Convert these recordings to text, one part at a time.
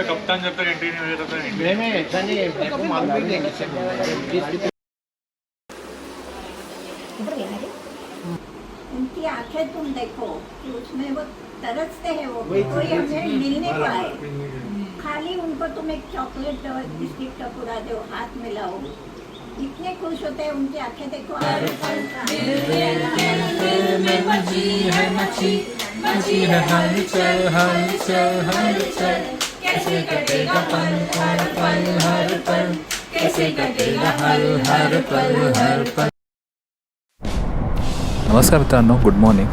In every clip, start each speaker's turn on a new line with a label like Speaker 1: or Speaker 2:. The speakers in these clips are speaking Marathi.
Speaker 1: कप्तान जब तक एंट्री नहीं हो जाता तब तक
Speaker 2: नहीं ऐसा नहीं है, मेरे को मालूम ही नहीं किससे।
Speaker 3: उनकी आंखें तुम देखो कि उसमें वो तरसते हैं, वो कोई हमें मिल नहीं पाए, खाली उनको तुम एक चॉकलेट और बिस्किट का पूरा दो, हाथ मिलाओ, इतने खुश होते हैं, उनकी आंखें देखो।
Speaker 4: कैसे कटेगा पल हर पल हर पल, कैसे कटेगा हर पल हर पल।
Speaker 5: नमस्कार मित्रांनो, गुड मॉर्निंग.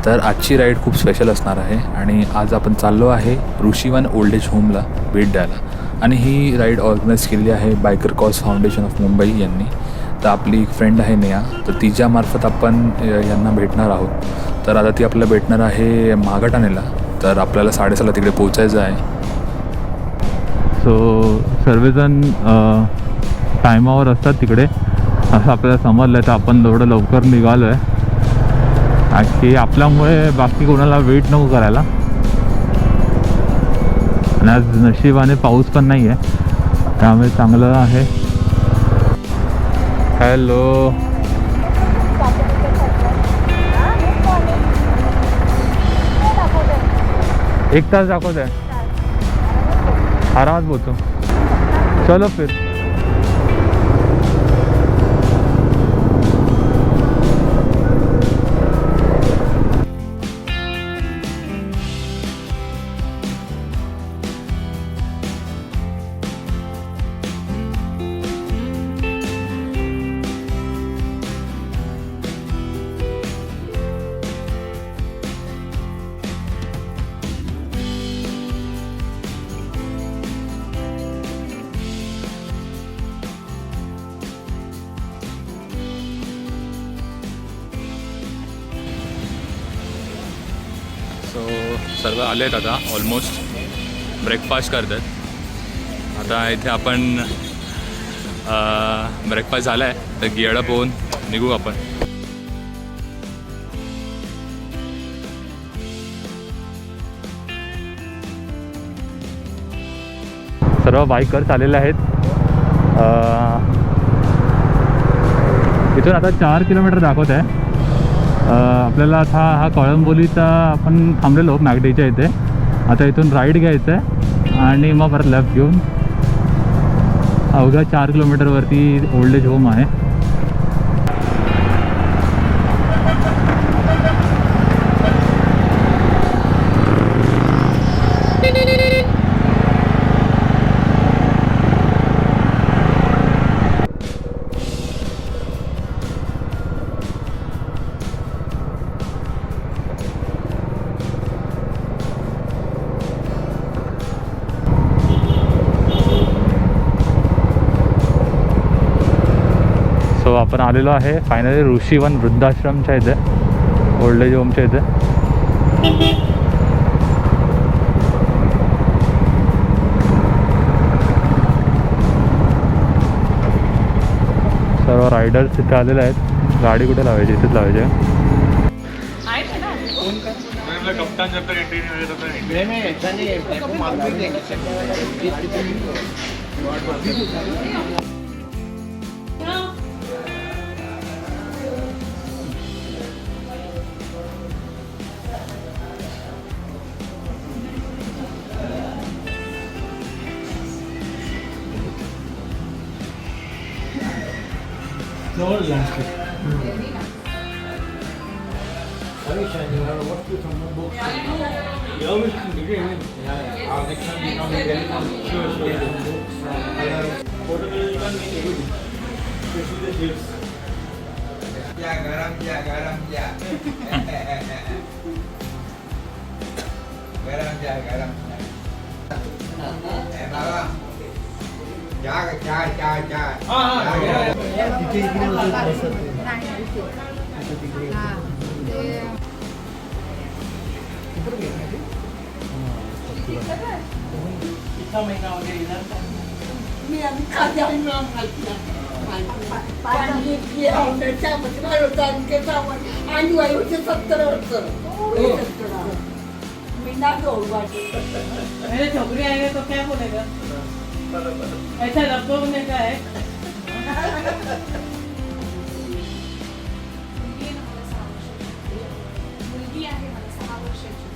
Speaker 5: तर आजची राईड खूप स्पेशल असणार आहे आणि आज आपण चाललो आहे ऋषीवन ओल्ड एज होमला भेट द्यायला. आणि ही राईड ऑर्गनाईज केलेली आहे biker cause foundation of Mumbai यांनी. तर आपली एक फ्रेंड आहे नेहा, तर तिच्यामार्फत आपण यांना भेटणार आहोत. तर आता ती आपल्याला भेटणार आहे मागाठाणेला. तर आपल्याला 6:30ला तिकडे पोचायचं आहे.
Speaker 6: सो सर्वजण टायमावर असतात तिकडे असं आपल्याला समजलं आहे. तर आपण थोडं लवकर निघालो आहे की आपल्यामुळे बाकी कोणाला वेट नको करायला. आणि आज नशिबाने पाऊस पण नाही आहे, त्यामुळे चांगलं आहे. हॅलो, एक तास दाखवत आहे, आरामात पोहोचू. चलो फिर.
Speaker 5: सो सर्व आले आहेत आता, ऑलमोस्ट ब्रेकफास्ट करतात. आता इथे आपण ब्रेकफास्ट झाला आहे, तर गिअरअप होऊन निघू आपण.
Speaker 6: सर्व बाईकर्स आलेले आहेत. इथून आता 4 किलोमीटर दाखवत आहे. आपल्याला आता हा कळंबोलीचा आपण थांबलेलो मॅगडीच्या इथे. आता इथून राईड घ्यायचं आहे आणि मग परत लेफ्ट घेऊन अवघ्या 4 किलोमीटरवरती ओल्ड एज होम आहे. सो आपण आलेलो आहे फायनली ऋषीवन वृद्धाश्रमच्या इथे, ओल्ड एज होमच्या इथे. सर्व रायडर्स इथे आलेले आहेत. गाडी कुठे लावायची? इथेच लावायची.
Speaker 1: कप्तान जब तक एंट्री नहीं हो जाता तब तक
Speaker 2: नहीं ऐसा नहीं है, मेरे को मालूम ही नहीं किससे।
Speaker 3: बिना दो
Speaker 4: मेरे छोकरी आएगा तो क्या बोलेगा ऐसा लपवणे का है
Speaker 7: मुलगी आहे मला 6 वर्षाची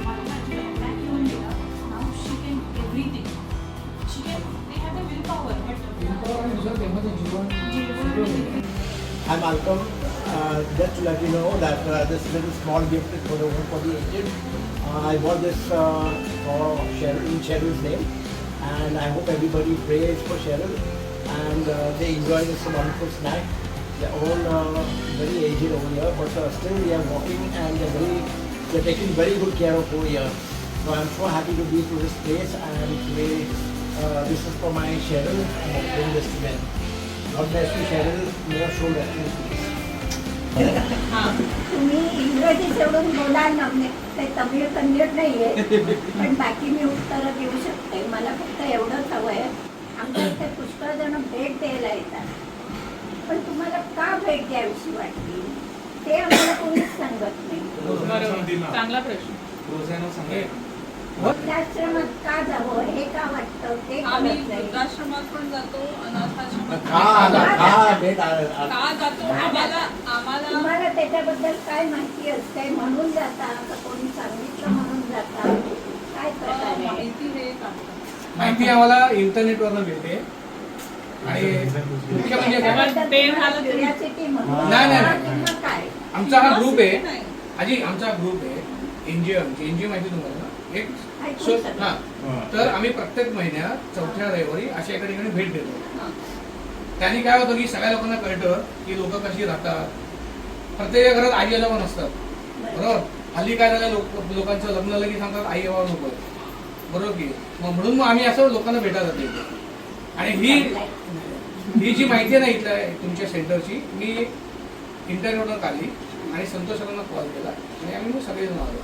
Speaker 7: मला माझी बॅग घेऊन गेला नाव she can everything she can they have a will power but
Speaker 2: Hi Malcolm, just to let you know that this little small gift is for the aged. I bought this for Cheryl in Cheryl's name, and I hope everybody prays for Cheryl and they enjoy this wonderful snack. They're all very aged over here, but still they are walking and they're taking very good care of over here. So I'm so happy to be to this place, and today this is for my Cheryl. I'm bring this to them. God bless you, Cheryl. More soul rest in peace.
Speaker 3: तुम्ही इंग्रजी सोडून बोला ना ते तमिळ कन्नड नाहीये पण बाकी मी उत्तरं देऊ शकते मला फक्त एवढंच हवं आहे आमच्या इथे पुष्कळ जण भेट द्यायला येतात पण तुम्हाला का भेट द्यावीशी वाटली ते आम्हाला कोणीच सांगत नाही
Speaker 4: चांगला प्रश्न
Speaker 3: वृद्धाश्रमात का जावं हे का वाटतं ते
Speaker 8: आम्ही
Speaker 3: कळत नाही.
Speaker 8: वृद्धाश्रमात पण जातो अनाथाश्रमात
Speaker 2: भेट
Speaker 8: का जातो आम्हाला
Speaker 3: तुम्हाला त्याच्याबद्दल काय माहिती असते म्हणून जाता का कोणी सांगितलं म्हणून जाता काय प्रकार आहे
Speaker 8: माहिती हे का
Speaker 9: माहिती आम्हाला इंटरनेटवरनं मिळते आणि मुख्य म्हणजे
Speaker 3: त्याच्याबद्दल
Speaker 8: ते
Speaker 3: तुम्हाला
Speaker 8: झालं तरी-
Speaker 3: curiosity म्हणून
Speaker 9: नाही, नाही,
Speaker 3: का
Speaker 9: नाही.
Speaker 3: किंवा काय
Speaker 9: आमचा हा ग्रुप आहे
Speaker 8: नाही.
Speaker 9: आजी आमचा ग्रुप आहे एनजीओ माहिती तुम्हाला ना एक
Speaker 3: ऐकून
Speaker 9: सो-
Speaker 3: सगळं.
Speaker 9: हा तर आम्ही प्रत्येक महिन्यात चौथ्या रविवारी अशा एका ठिकाणी भेट देतो
Speaker 8: हां.
Speaker 9: त्यांनी काय होतं की सगळ्या लोकांना कळतं की लोक कशी राहतात प्रत्येक घरात आई आजोबा नसतात बरोबर हल्ली काय झालं लोकांचं लग्न झालं की सांगतात आई बाबा नको बरोबर की म्हणून मग आम्ही असं लोकांना भेटायला जातो इथे. आणि ही जी माहिती आहे ना इथल्या तुमच्या सेंटरची मी इंटरनेटवर काढली आणि संतोष सरांना कॉल केला आणि आम्ही मग सगळेजण आलो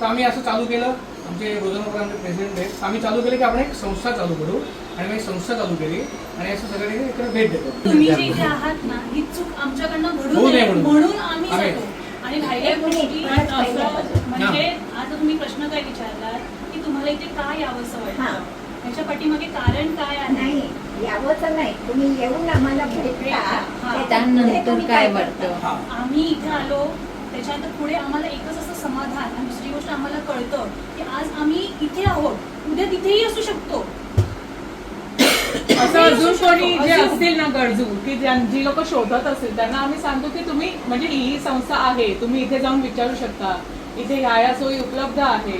Speaker 9: तर आम्ही असं चालू केलं आमचे रोजनकर आमचे प्रेसिडेंट आहेत आम्ही चालू केलं की आपण एक संस्था चालू करू आणि मी संस्था चालू केली आणि असं सगळे इकडे भेट देतो
Speaker 7: तुम्ही जे इथे आहात ना ही चूक आमच्याकडनं घडू
Speaker 9: होऊ नये
Speaker 7: नये
Speaker 9: म्हणून.
Speaker 7: म्हणून आम्ही
Speaker 9: आम्ही.
Speaker 7: जातो आणि राहिल्या
Speaker 3: एक मिनिट,
Speaker 7: गोष्टी
Speaker 3: परत
Speaker 7: असं
Speaker 3: पहिल्यापासून.
Speaker 7: म्हणजे आता तुम्ही प्रश्न काय विचारलात की तुम्हाला इथे का यावंसं
Speaker 3: हां.
Speaker 7: वाटतं त्याच्या पाठीमागे कारण काय आहे
Speaker 3: नाही यावंच नाही तुम्ही येऊन आम्हाला भेटता
Speaker 7: हां.
Speaker 3: त्यानंतर तुम्ही काय वाटतं
Speaker 7: आम्ही इथे आलो त्याच्यानंतर पुढे आम्हाला एकच असं समाधान आणि दुसरी गोष्ट आम्हाला कळतं की आज आम्ही इथे आहोत उद्या तिथेही असू शकतो
Speaker 4: असं अजून कोणी जे असतील ना गरजू की जी लोक शोधत असतील त्यांना आम्ही सांगतो की तुम्ही म्हणजे ही संस्था आहे तुम्ही इथे जाऊन विचारू शकता इथे या सोयी उपलब्ध आहे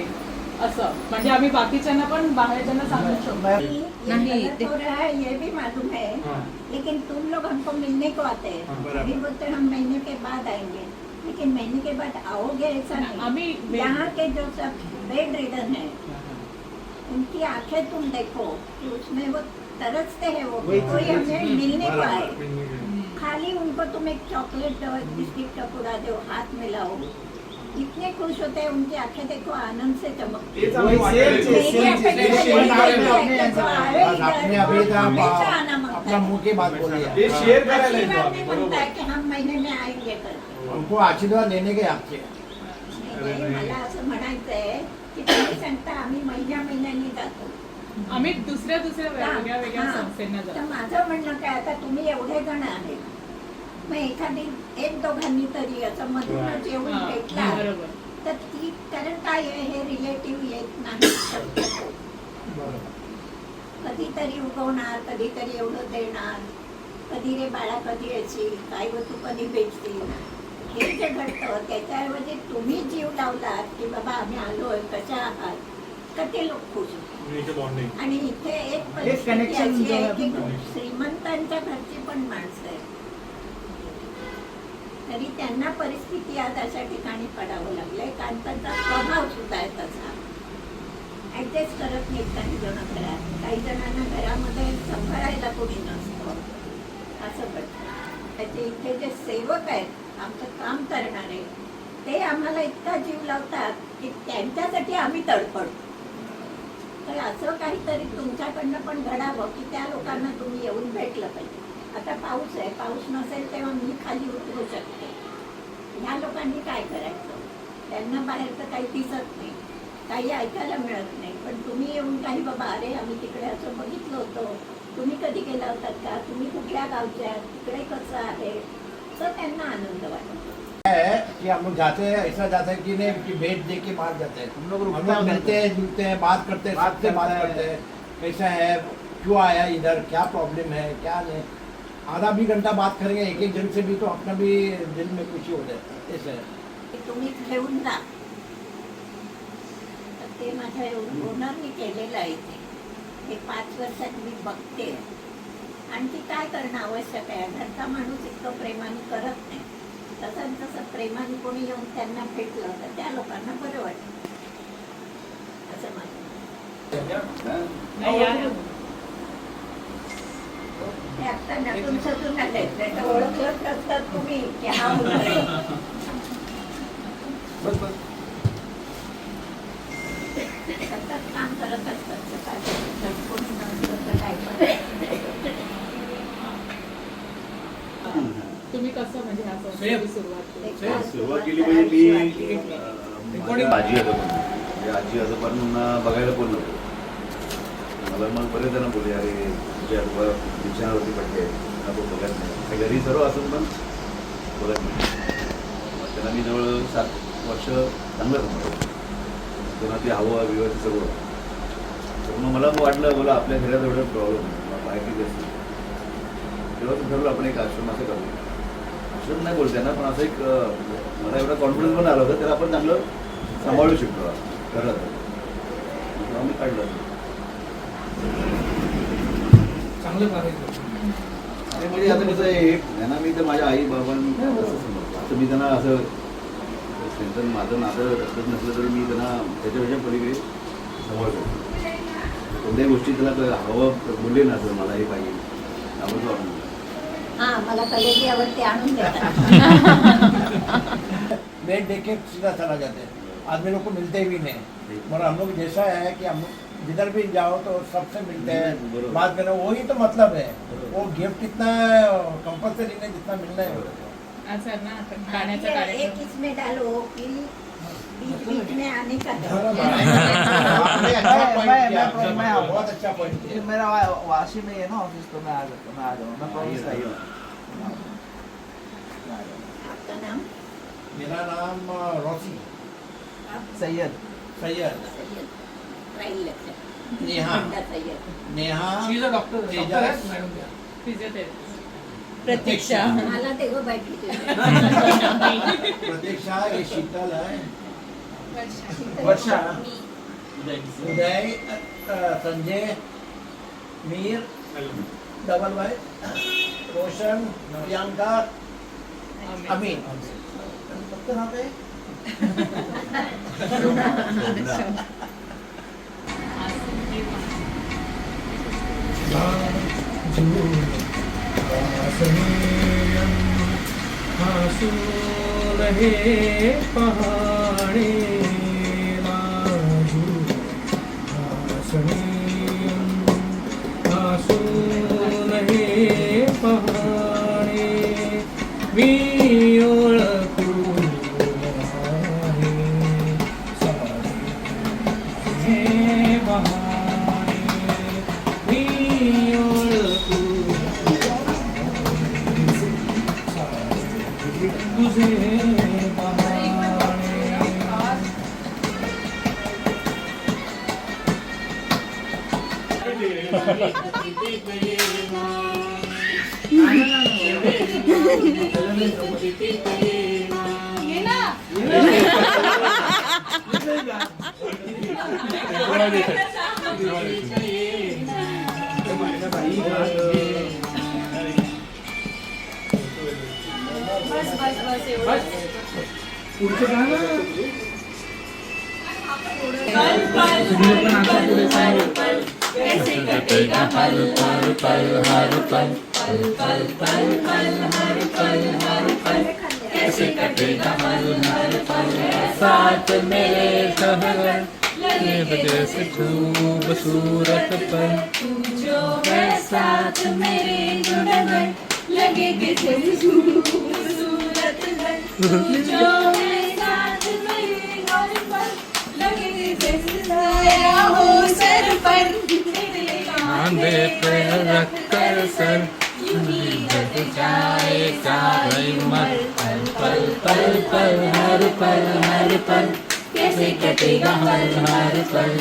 Speaker 4: असं म्हणजे आम्ही बाकीच्यांना पण बाहेरच्यांना सांगू शकतो
Speaker 3: नहीं तो रहा है ये भी मालूम है लेकिन तुम लोग हमको मिलने को आते हैं अभी बोलते हम महीने के बाद आएंगे लेकिन महीने के बाद आओगे ऐसा नहीं
Speaker 4: आम्ही
Speaker 3: यहाँ के जो सब बेड रिडन है उनकी आंखें तुम देखो कि उसमें वो तरसते हैं वो कोई हमें मिलने को आए खाली उनको तुम एक चॉकलेट दो एक बिस्किट का पूरा दो हाथ मिलाओ इतने खुश होते हैं उनकी आंखें देखो आनंद से चमकती हैं। मेरी अपेक्षा यही है कि जो आए
Speaker 2: आपने
Speaker 3: इधर,
Speaker 2: अभी
Speaker 3: वो हमेशा आना
Speaker 2: अपना
Speaker 3: मांगता है।
Speaker 2: मुंह की बात बोली है
Speaker 3: आशीर्वाद नहीं मांगता है कि हम महीने में आएंगे करके
Speaker 2: हमको आशीर्वाद लेने के आपसे
Speaker 3: नाही, मला असं म्हणायचंय की तुम्ही सांगता आम्ही महिन्यानी जातो
Speaker 4: आम्ही दुसऱ्या वेगळ्या वेगळ्या
Speaker 3: हां.
Speaker 4: संस्थेंना
Speaker 3: तर
Speaker 4: जातो
Speaker 3: माझं म्हणणं काय आता तुम्ही एवढे जण आहेत मग एखादी एक दोघांनी तरी असं मधूनच येऊन
Speaker 4: हां,
Speaker 3: भेटला
Speaker 4: बरोबर
Speaker 3: तर ती कारण काय आहे हे रिलेटिव्ह येत नाही शक्यतो. कधीतरी उगवणार कधीतरी एवढं देणार कधी रे बाळा कधी येशील काय व तू कधी भेटशील हे जे घडतं त्याच्याऐवजी तुम्ही जीव लावलात की बाबा आम्ही आलोय कशा आहात का ते लोक खुश होतात. आणि इथे एक परिस्थिती
Speaker 2: connection
Speaker 3: अशी आहे की
Speaker 2: जो-
Speaker 3: खूप श्रीमंतांच्या घरची पण माणसं आहेत तरी त्यांना परिस्थिती आज अशा ठिकाणी पडावं लागलंय कारण त्यांचा स्वभाव सुद्धा आहे तसा ऍडजस्ट करत नाहीत काही जण घरात काही जणांना घरामध्ये सांभाळायला कोणी नसतं असं घडतं त्याचे इथे जे सेवक आहेत आमचं काम करणारे ते आम्हाला इतका जीव लावतात की त्यांच्यासाठी आम्ही तडफडतो तर असं काहीतरी तुमच्याकडनं पण घडावं की त्या लोकांना तुम्ही येऊन भेटलं पाहिजे आता पाऊस आहे पाऊस नसेल तेव्हा मी खाली उतरू शकते ह्या लोकांनी काय करायचं? त्यांना बाहेरचं काही दिसत नाही, काही ऐकायला मिळत नाही. पण तुम्ही येऊन काही बाबा अरे आम्ही तिकडे असं बघितलं होतं, तुम्ही कधी गेला होतात का, तुम्ही कुठल्या गावच्या, तिकडे कसं आहे, तर त्यांना आनंद वाटतो.
Speaker 2: है कि हम लोग जाते हैं, ऐसा जाते हैं कि नहीं कि भेंट दे के बाहर जाते हैं. हम लोग मिलते हैं, जुलते हैं, बात करते हैं, सबसे बात करते हैं, कैसा है, क्यों आया इधर, क्या प्रॉब्लम है, क्या नहीं. आधा भी घंटा बात करेंगे एक एक जन से भी, तो अपना भी दिल में खुशी हो जाए. ऐसा है.
Speaker 3: ते तुम्ही ठेवून जा. तर ते माझ्या ओनरनी केलेलं आहे ते. हे 5 वर्षात मी बघते. आणखी काय करणं आवश्यक आहे? घरचा माणूस इतकं प्रेमाने करत नाही. तसं प्रेमाने कोणी येऊन त्यांना भेटलं तर त्या लोकांना बरं वाटतं. असं माझं.
Speaker 4: नाही, या, या.
Speaker 3: ते आता नटून सजून आले, त्याचं ओळखलंच नसतात तुम्ही की हा मुलगा आहे. सतत काम करत असतात सकाळी. कोणी नसलं तर काय पण.
Speaker 4: तुम्ही कसं म्हणजे ह्या संस्थेची सुरुवात केली?
Speaker 10: सुरुवात केली म्हणजे मी माझ्या आजी आजोबा म्हणजे आजी आजोबांना बघायला बोललो होतो. मला मग बरेच जण बोलले अरे तुझे आजोबा विचारावरती पडले, आपण बघत नाही, घरी सर्व असून पण बोलत नाही. मग त्यांना मी जवळ 7 वर्ष चांगलं समजतो. त्यांना ते हवं विवाह सर्व. तर मग मला वाटलं बोला आपल्या घरात एवढं प्रॉब्लेम बाहेर किती असतो, तेव्हा ठरवलं आपण एक आश्रम असं करू. आश्रम नाही बोलते ना, पण असं एक मला एवढा कॉन्फिडन्स पण आला होता त्याला आपण चांगलं सांभाळू शकतो घरात. तेव्हा मी काढलं.
Speaker 9: चांगलं करायचं.
Speaker 10: आणि म्हणजे आता कसं आहे त्यांना मी तर माझ्या आई बाबांना असं समजतो. आता मी त्यांना असं त्यांचं माझं नातं रक्तच नसलं तरी मी त्यांना त्याच्यापेक्षा पलीकडे सांभाळतो. कोणत्याही गोष्टी त्याला हवं बोलले ना असं मला हे पाहिजे आवडतो आणून.
Speaker 3: हाँ मला कलेजी आवडते आणून देतात.
Speaker 2: भेंट दे के सीधा चला जाते हैं. आदमी लोग को मिलते भी नहीं. मगर हम लोग जैसा है कि हम जिधर भी जाओ तो सबसे मिलते हैं, बात करें, वही तो मतलब है. वो गिफ्ट इतना कंपल्सरी नहीं जितना मिलना है.
Speaker 4: असं ना आता गाण्याचा
Speaker 3: एक
Speaker 4: कार्यक्रम.
Speaker 3: इसमें डालो कि बीच बीच में आने का दो.
Speaker 2: आपने अच्छा पॉइंट किया, बहुत अच्छा पॉइंट किया.
Speaker 11: मेरा वाशी में है ना ऑफिस, तो मैं आ जाऊँ मैं प्रॉमिस नहीं.
Speaker 3: आपका नाम?
Speaker 2: मेरा नाम रोसी
Speaker 11: सैयद.
Speaker 2: सैयद.
Speaker 3: सैयद. राहील लक्षात.
Speaker 2: नेहा.
Speaker 3: खंडा सैयद.
Speaker 2: नेहा.
Speaker 9: शी इज अ डॉक्टर. डॉक्टर आहेत मॅडम त्या.
Speaker 4: फिजिओथेरपी.
Speaker 8: प्रतीक्षा.
Speaker 3: मला ते गो बैठी
Speaker 2: प्रतीक्षा, ये शीतल है,
Speaker 11: वर्षा.
Speaker 2: उदय, संजय, मीर, डबल भाई, रोशन, प्रियंका, अमीन. सबका नाम है.
Speaker 9: हसू रहे पहाड़े लाजू हसू रहे पहाड़े मी ओळखू आहे सारे पहाड़े मी ओळखू तुझे
Speaker 7: ये ना बस बस बस एवढं.
Speaker 9: पुढचं काय ना
Speaker 7: कैसे कटेगा पल पल पल हर पल पल पल पल पल हर पल हर पल कैसे कटेगा पल हर पल साथ मेरे शहर लगे जैसे खूबसूरत पल तू जो है साथ मेरे जुड़न लगे जैसे खूबसूरत पल
Speaker 8: जो है साथ मेरे हर पल, लगे जैसे साया हो सर पर, निकले कांधे पे रख कर सर, यूं ही बढ़ जाएगा हिम्मत, पल पल पल पल हर पल, कैसे कटेगा हर पल,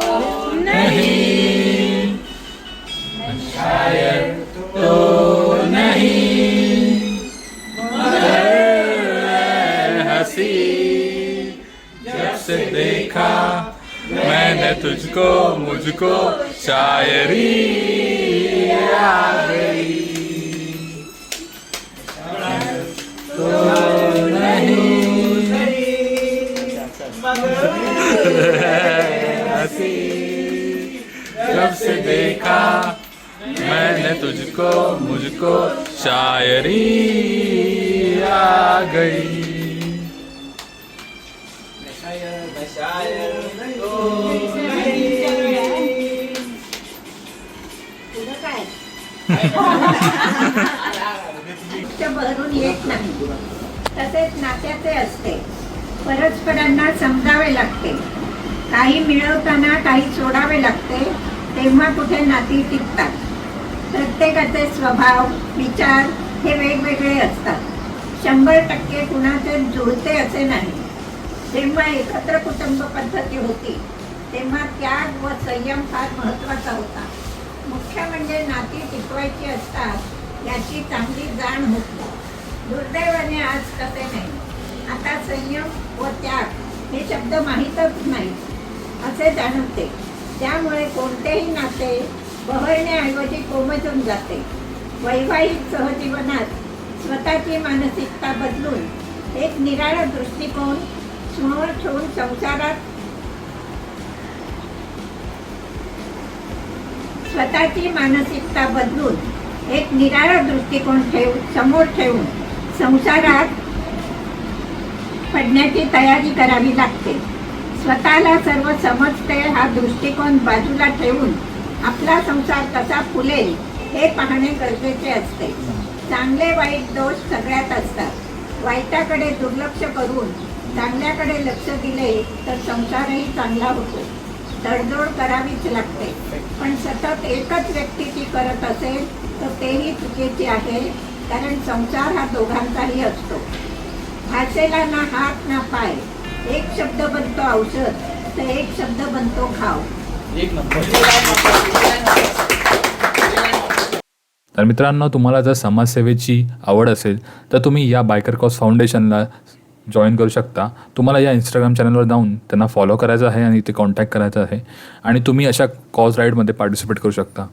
Speaker 8: ओ नहीं शायद तो नहीं, मगर हंसी जब से देखा मैंने तुझको, मुझको शायरी आ गई, तो नहीं हंसी जब से देखा मैंने तुझको, मुझको शायरी आ गई.
Speaker 3: तुझं काय ते भरून येत नाही. तसेच नात्याचे असते. परस्परांना समजावे लागते. काही मिळवताना काही सोडावे लागते. तेव्हा कुठे नाती टिकतात. प्रत्येकाचे स्वभाव, विचार हे वेगवेगळे असतात. 100% कुणाचे जुळते असे नाही. जेव्हा एकत्र कुटुंब पद्धती होती तेव्हा त्याग व संयम फार महत्त्वाचा होता. मुख्य म्हणजे नाती टिकवायची असतात याची चांगली जाण होती. दुर्दैवाने आज तसे नाही. आता संयम व त्याग हे शब्द माहीतच नाहीत असे जाणवते. त्यामुळे कोणतेही नाते बहरण्याऐवजी कोमजून जाते. वैवाहिक सहजीवनात स्वतःची मानसिकता बदलून एक निराळा दृष्टिकोन समोर ठेवून समोर ठेवून संसारात पडण्याची तयारी करावी लागते. स्वतःला सर्व समजते हा दृष्टिकोन बाजूला ठेवून आपला संसार कसा फुलेल हे पाहणे गरजेचे असते. चांगले वाईट दोष सगळ्यात असतात. वाईटाकडे दुर्लक्ष करून चांगल्याकडे लक्ष दिले तर संसारही चांगला होतो. तडजोड करावीच लागते. पण सतत एकच व्यक्ती ती करत असेल तर तेही चुकीचे आहे. कारण संसार हा दोघांचाही असतो. भाषेला ना हात ना पाय. एक शब्द बनतो औषध तर एक शब्द बनतो घाव.
Speaker 5: तर मित्रांनो, तुम्हाला जर समाजसेवेची आवड असेल तर तुम्ही या बायकर कॉज फाउंडेशनला जॉईन करू शकता. तुम्हाला या इंस्टाग्राम चॅनलवर जाऊन त्यांना फॉलो करायचं आहे आणि ते कॉन्टॅक्ट करायचं आहे आणि तुम्ही अशा कॉज राईडमध्ये पार्टिसिपेट करू शकता.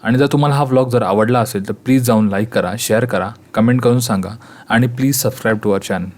Speaker 5: आणि जर तुम्हाला हा व्लॉग जर आवडला असेल तर प्लीज जाऊन लाईक करा, शेअर करा, कमेंट करून सांगा आणि please subscribe to our channel.